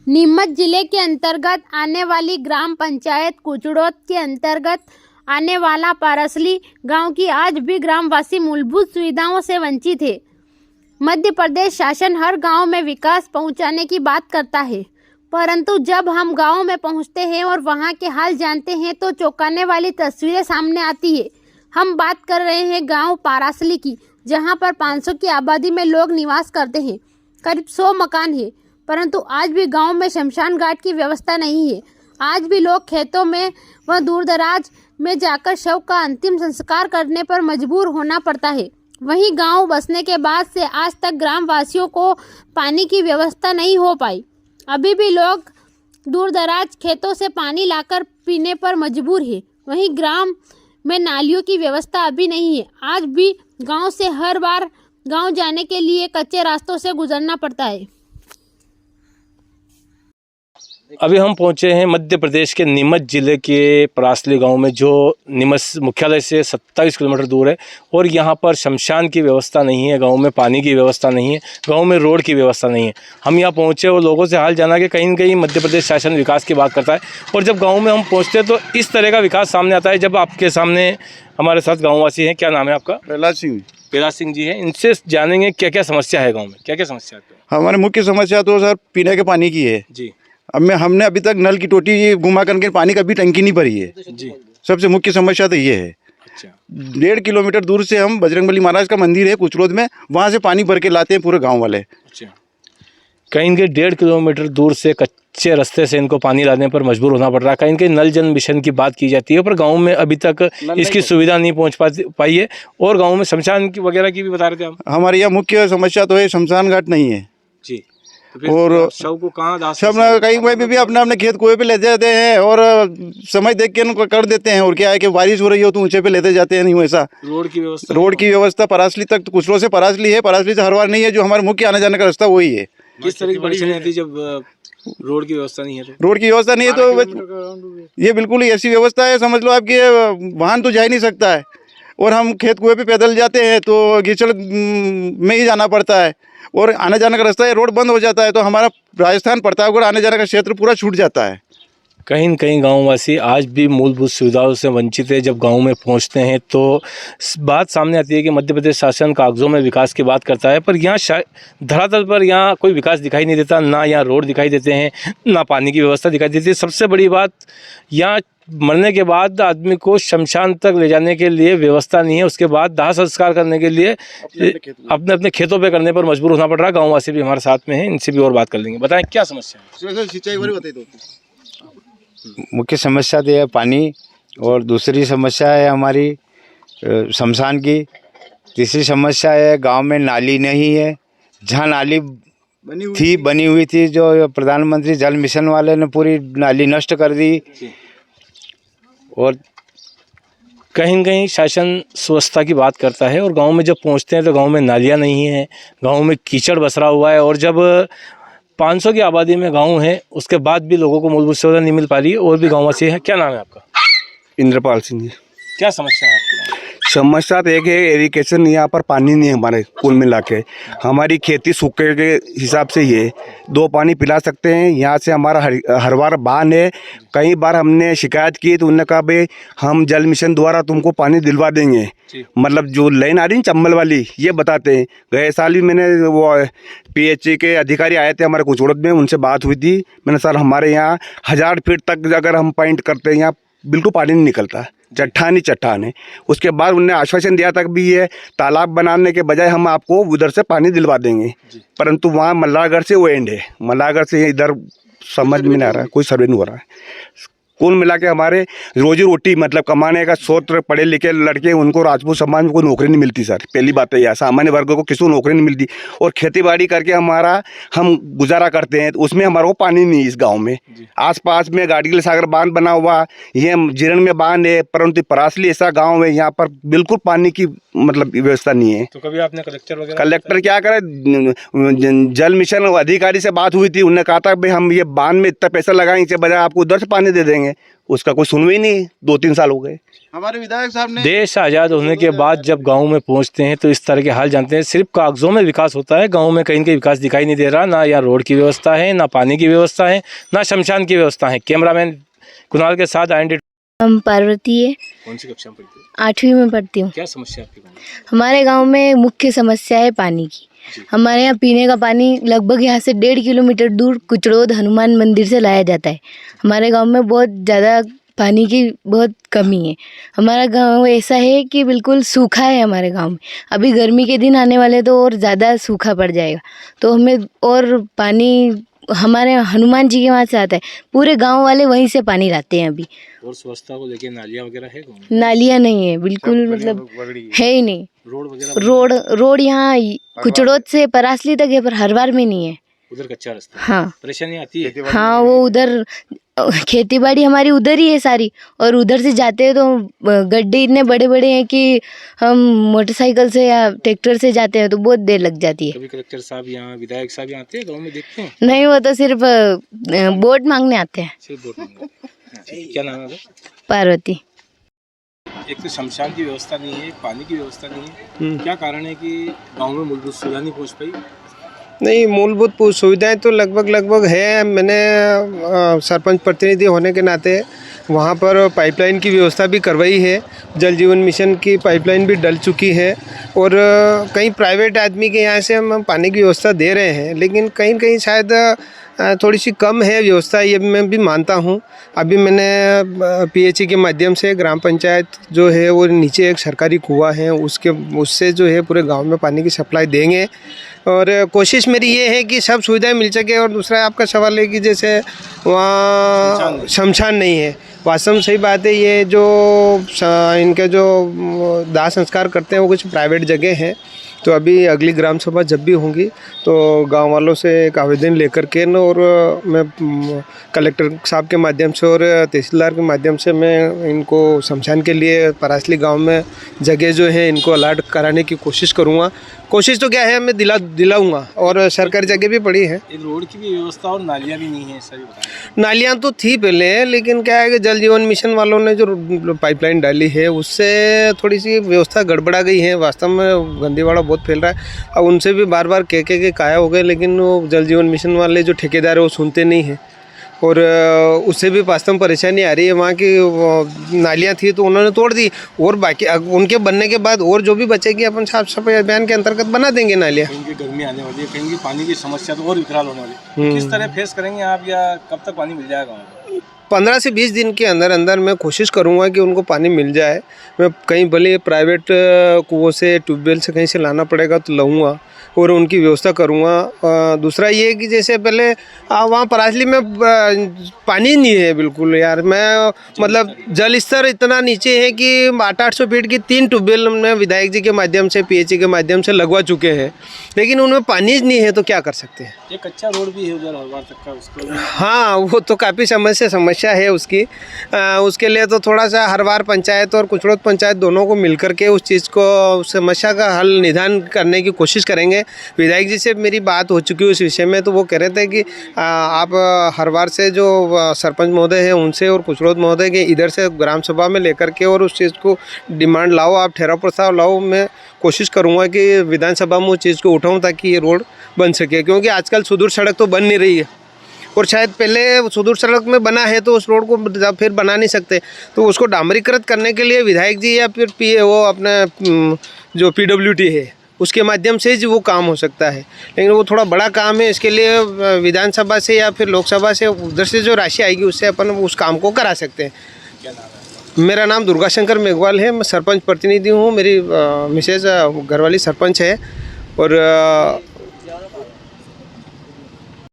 नीमच जिले के अंतर्गत आने वाली ग्राम पंचायत कुचड़ोद के अंतर्गत आने वाला पारसली गांव की आज भी ग्रामवासी मूलभूत सुविधाओं से वंचित है। मध्य प्रदेश शासन हर गांव में विकास पहुंचाने की बात करता है, परंतु जब हम गांव में पहुंचते हैं और वहां के हाल जानते हैं तो चौंकाने वाली तस्वीरें सामने आती है। हम बात कर रहे हैं गांव पारासली की, जहां पर 500 की आबादी में लोग निवास करते हैं। करीब 100 मकान है, परंतु आज भी गांव में शमशान घाट की व्यवस्था नहीं है। आज भी लोग खेतों में व दूर दराज में जाकर शव का अंतिम संस्कार करने पर मजबूर होना पड़ता है। वहीं गांव बसने के बाद से आज तक ग्रामवासियों को पानी की व्यवस्था नहीं हो पाई। अभी भी लोग दूर दराज खेतों से पानी लाकर पीने पर मजबूर है। वहीं ग्राम में नालियों की व्यवस्था अभी नहीं है। आज भी गांव से हर बार गांव जाने के लिए कच्चे रास्तों से गुजरना पड़ता है। अभी हम पहुंचे हैं मध्य प्रदेश के नीमच जिले के परासली गांव में, जो नीमच मुख्यालय से 27 किलोमीटर दूर है। और यहां पर शमशान की व्यवस्था नहीं है, गांव में पानी की व्यवस्था नहीं है, गांव में रोड की व्यवस्था नहीं है। हम यहां पहुंचे और लोगों से हाल जाना कि कहीं न कहीं मध्य प्रदेश शासन विकास की बात करता है, और जब गाँव में हम पहुँचते हैं तो इस तरह का विकास सामने आता है। जब आपके सामने हमारे साथ गाँववासी हैं, क्या नाम है आपका? प्रहलाद सिंह जी हैं। इनसे जानेंगे क्या क्या समस्या है गाँव में, क्या क्या समस्या है? हमारी मुख्य समस्या तो सर पीने के पानी की है जी। अब हमने अभी तक नल की टोटी घुमा करके पानी का भी टंकी नहीं भरी है जी। सबसे मुख्य समस्या तो ये है। अच्छा। 1.5 किलोमीटर दूर से हम बजरंगबली महाराज का मंदिर है कुचड़ोद में, वहाँ से पानी भर के लाते हैं पूरे गांव वाले। अच्छा। कहीं के 1.5 किलोमीटर दूर से कच्चे रास्ते से इनको पानी लाने पर मजबूर होना पड़ रहा है। कहीं के नल जल मिशन की बात की जाती है, पर गांव में अभी तक इसकी सुविधा नहीं पहुंच पाई है। और गांव में शमशान की वगैरह की भी बता रहे थे हम। हमारी यहाँ मुख्य समस्या तो है शमशान घाट नहीं है जी। और शव को कहाँ सब कहीं भी अपने अपने खेत कुएं पे ले जाते हैं और समय देख के उनको कर देते हैं। और क्या है कि बारिश हो रही हो तो ऊंचे पे लेते जाते हैं, नहीं वैसा। रोड की व्यवस्था परासली तक तो कुचड़ों से परासली है, परासली से हरवार नहीं है। जो हमारा मुख्य आने जाने का रास्ता वही है। किस तरह की परेशानी आती है जब रोड की व्यवस्था नहीं है? रोड की व्यवस्था नहीं है तो ये बिल्कुल ही ऐसी व्यवस्था है, समझ लो आपकी वाहन तो जा ही नहीं सकता है। और हम खेत कुएं पे पैदल जाते हैं तो कीचड़ में ही जाना पड़ता है, और आने जाने का रास्ता है रोड बंद हो जाता है तो हमारा राजस्थान प्रतापगढ़ आने जाने का क्षेत्र पूरा छूट जाता है। कहीं न कहीं गाँववासी आज भी मूलभूत सुविधाओं से वंचित है। जब गांव में पहुंचते हैं तो बात सामने आती है कि मध्य प्रदेश शासन कागजों में विकास की बात करता है, पर यहाँ धरातल पर यहाँ कोई विकास दिखाई नहीं देता। ना यहाँ रोड दिखाई देते हैं, ना पानी की व्यवस्था दिखाई देती है। सबसे बड़ी बात, यहाँ मरने के बाद आदमी को शमशान तक ले जाने के लिए व्यवस्था नहीं है। उसके बाद दाह संस्कार करने के लिए अपने अपने खेतों पे करने पर मजबूर होना पड़ रहा है। गाँववासी भी हमारे साथ में हैं, इनसे भी और बात कर लेंगे। बताएं क्या समस्या है? सिंचाई मुख्य समस्या तो है पानी, और दूसरी समस्या है हमारी शमशान की। तीसरी समस्या है गांव में नाली नहीं है। जहाँ नाली बनी हुई थी जो प्रधानमंत्री जल मिशन वाले ने पूरी नाली नष्ट कर दी। और कहीं न कहीं शासन स्वच्छता की बात करता है, और गांव में जब पहुंचते हैं तो गांव में नालियां नहीं हैं, गांव में कीचड़ बसरा हुआ है। और जब 500 की आबादी में गांव है, उसके बाद भी लोगों को मूलभूत सुविधा नहीं मिल पा रही है। और भी गाँववासी है। क्या नाम है आपका? इंद्रपाल सिंह जी। क्या समस्या है आपकी? समस्या तो एक है इरिगेशन, यहाँ पर पानी नहीं है हमारे कुल मिला के। हमारी खेती सूखे के हिसाब से ही है, 2 पानी पिला सकते हैं। यहाँ से हमारा हरवार बांध है। कई बार हमने शिकायत की तो उन्होंने कहा भाई हम जल मिशन द्वारा तुमको पानी दिलवा देंगे, मतलब जो लाइन आ रही है चंबल वाली, ये बताते हैं। गए साल भी मैंने वो PHE के अधिकारी आए थे हमारे कुचड़ोद में, उनसे बात हुई थी। मैंने सर हमारे यहाँ 1000 फीट तक अगर हम पॉइंट करते हैं यहाँ बिल्कुल पानी नहीं निकलता, चट्टान है। उसके बाद उन्होंने आश्वासन दिया था कि भी ये तालाब बनाने के बजाय हम आपको उधर से पानी दिलवा देंगे, परंतु वहाँ मल्लाहगढ़ से वो एंड है। मल्लाहगढ़ से इधर समझ में नहीं आ रहा है, कोई सर्वे नहीं हो रहा है। कुल मिला के हमारे रोजी रोटी मतलब कमाने का स्रोत पढ़े लिखे लड़के, उनको राजपूत समाज में कोई नौकरी नहीं मिलती सर। पहली बात है यह, सामान्य वर्ग को किसी को नौकरी नहीं मिलती। और खेती बाड़ी करके हम गुजारा करते हैं, तो उसमें हमारे को पानी नहीं है। इस गांव में आसपास में गाड़ीगल सागर बांध बना हुआ, ये जीरण में बांध है, परंतु परासली ऐसा गाँव है यहाँ पर बिल्कुल पानी की मतलब व्यवस्था नहीं है। तो कभी आपने कलेक्टर क्या करे, जल मिशन अधिकारी से बात हुई थी, उन्होंने कहा था भाई हम ये बांध में इतना पैसा लगाएंगे, इसके बजाय आपको उधर से पानी दे देंगे। उसका कोई सुनवाई नहीं, 2-3 साल हो गए। हमारे विधायक साहब ने देश आज़ाद होने के बाद जब गांव में पहुंचते हैं तो इस तरह के हाल जानते हैं। सिर्फ कागजों में विकास होता है, गांव में कहीं का विकास दिखाई नहीं दे रहा। ना यहाँ रोड की व्यवस्था है, ना पानी की व्यवस्था है, ना शमशान की व्यवस्था है। कैमरामैन कुणाल के साथ IND। हम पार्वती है, कौन सी कक्षा में पढ़ते हो? 8वीं में पढ़ती हूँ। क्या समस्या आपके गाँव में? हमारे गांव में मुख्य समस्या है पानी की। हमारे यहाँ पीने का पानी लगभग यहाँ से 1.5 किलोमीटर दूर कुचड़ोद हनुमान मंदिर से लाया जाता है। हमारे गांव में बहुत ज़्यादा पानी की बहुत कमी है। हमारा गांव ऐसा है कि बिल्कुल सूखा है हमारे गांव में। अभी गर्मी के दिन आने वाले तो और ज़्यादा सूखा पड़ जाएगा, तो हमें और पानी हमारे हनुमान जी के वहाँ से आता है। पूरे गांव वाले वहीं से पानी लाते हैं अभी। और स्वच्छता को लेके नालियाँ वगैरह है गाँव में? नालियाँ नहीं है बिल्कुल, मतलब है ही नहीं। रोड वगैरह? रोड यहाँ कुचड़ोद से परासली तक है, पर हर बार में नहीं है। उधर कच्चा रास्ता? हाँ परेशानी आती है? हाँ, वो उधर खेती बाड़ी हमारी उधर ही है सारी, और उधर से जाते हैं तो गड्ढे इतने बड़े बड़े हैं कि हम मोटरसाइकिल से या ट्रैक्टर से जाते हैं तो बहुत देर लग जाती है। कभी कलेक्टर साहब यहाँ, विधायक साहब यहाँ आते हैं गाँव में, देखते हैं? नहीं, वो तो सिर्फ वोट मांगने आते हैं। सिर्फ वोट मांगने। क्या नाम है? पार्वती। एक तो शमशान की व्यवस्था नहीं है, पानी की व्यवस्था नहीं है। क्या कारण है कि गांव में मूलभूत सुविधा नहीं पहुंच पाई? नहीं, मूलभूत सुविधाएं तो लगभग है। मैंने सरपंच प्रतिनिधि होने के नाते वहाँ पर पाइपलाइन की व्यवस्था भी करवाई है। जल जीवन मिशन की पाइपलाइन भी डल चुकी है, और कई प्राइवेट आदमी के यहाँ से हम पानी की व्यवस्था दे रहे हैं, लेकिन कहीं कहीं शायद थोड़ी सी कम है व्यवस्था, ये मैं भी मानता हूँ। अभी मैंने PHE के माध्यम से ग्राम पंचायत जो है वो नीचे एक सरकारी कुआं है, उससे जो है पूरे गांव में पानी की सप्लाई देंगे, और कोशिश मेरी ये है कि सब सुविधाएं मिल सके। और दूसरा आपका सवाल है कि जैसे वहाँ शमशान नहीं है, वास्तव में सही बात है। ये जो इनके जो दाह संस्कार करते हैं वो कुछ प्राइवेट जगह हैं, तो अभी अगली ग्राम सभा जब भी होंगी तो गांव वालों से एक आवेदन लेकर के न, और मैं कलेक्टर साहब के माध्यम से और तहसीलदार के माध्यम से मैं इनको शमशान के लिए परासली गांव में जगह जो है इनको अलॉट कराने की कोशिश करूंगा। कोशिश तो क्या है, मैं दिलाऊंगा, और सरकारी जगह भी पड़ी है। एक रोड की भी व्यवस्था और नालियाँ भी नहीं है, सही बताएं। नालियाँ तो थी पहले, लेकिन क्या है कि जल जीवन मिशन वालों ने जो पाइपलाइन डाली है उससे थोड़ी सी व्यवस्था गड़बड़ा गई है। वास्तव में गंदीवाड़ा बहुत फैल रहा है। अब उनसे भी बार बार कह के काया हो गए, लेकिन वो जल जीवन मिशन वाले जो ठेकेदार है वो सुनते नहीं हैं, और उससे भी वास्तव में परेशानी आ रही है। वहाँ की नालियाँ थी तो उन्होंने तोड़ दी, और बाकी उनके बनने के बाद और जो भी बचेगी अपन साफ सफाई अभियान के अंतर्गत बना देंगे नालियाँ। कहीं की गर्मी आने वाली है, कहीं की पानी की समस्या तो और विकराल होने वाली है। किस तरह फेस करेंगे आप, या कब तक पानी मिल जाएगा? 15 से 20 दिन के अंदर मैं कोशिश करूँगा कि उनको पानी मिल जाए। मैं कहीं भले प्राइवेट कुओं से, ट्यूबवेल से कहीं से लाना पड़ेगा तो लाऊंगा, और उनकी व्यवस्था करूँगा। दूसरा ये कि जैसे पहले वहाँ परासली में पानी नहीं है बिल्कुल यार। मैं मतलब जल स्तर इतना नीचे है कि 800 फीट की 3 ट्यूबवेल में विधायक जी के माध्यम से, PHE के माध्यम से लगवा चुके हैं, लेकिन उनमें पानी नहीं है तो क्या कर सकते हैं। ये कच्चा रोड भी है उधर हरवार तक का, उसको हाँ, वो तो काफ़ी समस्या है उसकी। उसके लिए तो थोड़ा सा हरवार पंचायत और कुचड़ोद पंचायत दोनों को मिलकर के उस चीज़ को, समस्या का हल निदान करने की कोशिश करेंगे। विधायक जी से मेरी बात हो चुकी है उस विषय में, तो वो कह रहे थे कि आप हरवार से जो सरपंच महोदय हैं उनसे और कुचड़ोद महोदय के इधर से ग्राम सभा में लेकर के और उस चीज़ को डिमांड लाओ, आप ठहराव प्रस्ताव लाओ। मैं कोशिश करूँगा कि विधानसभा में उस चीज़ को उठाऊँ ताकि ये रोड बन सके, क्योंकि आजकल सुदूर सड़क तो बन नहीं रही है, और शायद पहले सुदूर सड़क में बना है तो उस रोड को फिर बना नहीं सकते, तो उसको डामरीकृत करने के लिए विधायक जी या फिर वो अपना जो PWT है उसके माध्यम से ही वो काम हो सकता है। लेकिन वो थोड़ा बड़ा काम है, इसके लिए विधानसभा से या फिर लोकसभा से उधर से जो राशि आएगी उससे अपन उस काम को करा सकते हैं। क्या नाम है? मेरा नाम दुर्गा शंकर मेघवाल है, मैं सरपंच प्रतिनिधि हूँ। मेरी मिसेज घरवाली सरपंच है, और